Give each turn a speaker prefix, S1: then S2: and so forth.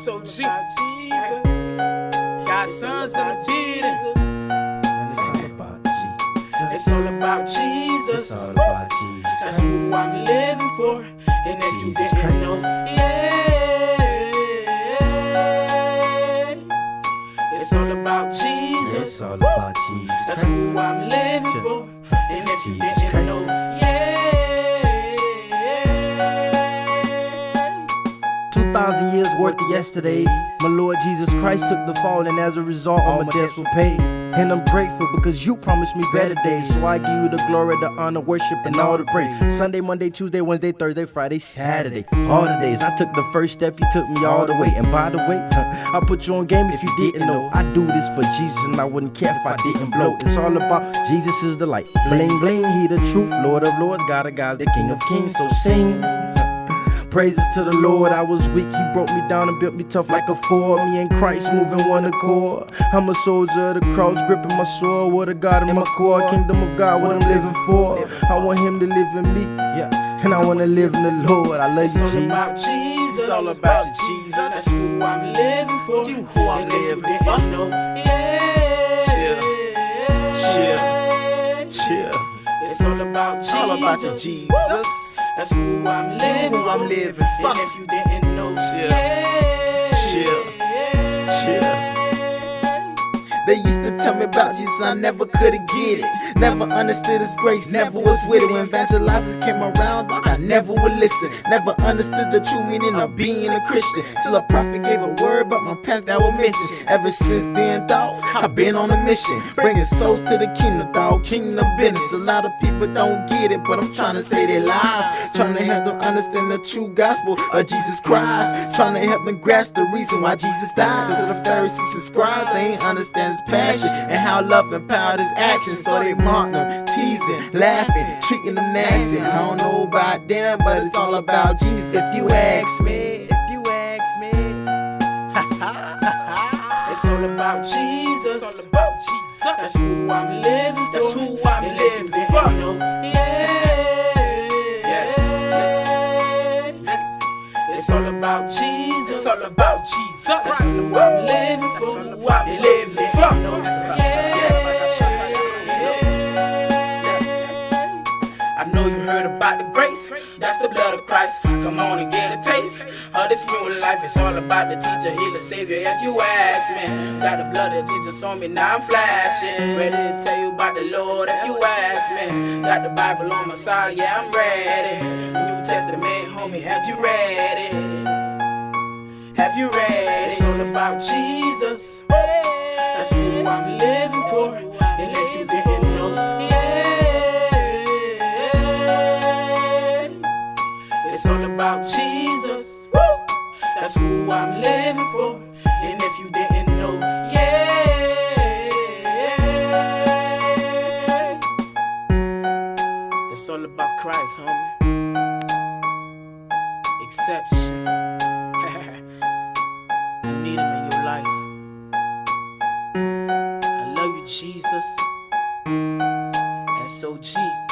S1: S.O.G God sons in the building. It's all about Jesus.
S2: It's all about Jesus.
S1: That's who I'm living for. And if you didn't know, yeah. It's all about Jesus.
S2: It's all about Jesus.
S1: That's who I'm living for. And if you didn't know, yeah.
S2: 2,000 years worth of yesterdays. My Lord Jesus Christ took the fall, and as a result, all my debts were paid. And I'm grateful because you promised me better days. So I give you the glory, the honor, worship, and all the praise. Sunday, Monday, Tuesday, Wednesday, Thursday, Friday, Saturday. All the days I took the first step, you took me all the way. And by the way, I put you on game if you didn't know. I do this for Jesus and I wouldn't care if I didn't blow. It's all about Jesus is the light. Bling, bling, he the truth, Lord of lords, God of gods, the King of kings. So sing praises to the Lord. I was weak, he broke me down and built me tough like a Ford. Me and Christ moving one accord. I'm a soldier of the cross, gripping my sword with a God in my core. Kingdom of God, what I'm living for. I want him to live in me, and I want to live in the Lord. I love you,
S1: Jesus. It's all about Jesus.
S3: It's all about you, Jesus.
S1: That's who I'm living for.
S3: You who I'm living for.
S1: Know, yeah.
S3: Chill.
S1: It's all about Jesus.
S3: All about you, Jesus.
S1: That's who I'm living for.
S3: I'm living for.
S1: And if you didn't know,
S3: Chill. They used to tell me about Jesus, I never could've get it. Never understood his grace, never was with it. When evangelizers came around, I never would listen. Never understood the true meaning of being a Christian, till a prophet gave a word about my past that was mentioned. Ever since then, dawg, I've been on a mission, bringing souls to the kingdom, dawg, kingdom business. A lot of people don't get it, but I'm trying to say they lie. Trying to help them understand the true gospel of Jesus Christ. Trying to help them grasp the reason why Jesus died. Cause of the Pharisees and scribes, they ain't understand his passion and how love empowered his actions. So they mock them, teasing, laughing, treating them nasty. I don't know about them, but it's all about Jesus. If you ask me,
S1: it's all about Jesus. It's all about Jesus. That's who I'm living for. That's who I'm living for. It's all about Jesus. It's all about Jesus. That's who I'm living for. That's who I'm living for. I know you heard about the grace. That's the blood of Christ. Come on and get a taste of this new life. It's all about the teacher, healer, savior. If you ask me, got the blood of Jesus on me. Now I'm flashing, ready to tell you about the Lord. If you ask me, got the Bible on my side. Yeah, I'm ready. New Testament, homie, have you read it? Have you read it? It's all about Jesus. That's who I'm living for. And if you didn't know, it's all about Jesus. That's who I'm living for. And if you didn't know, it's all about Christ, homie. Exception. You need him in your life. I love you, Jesus. S.O.G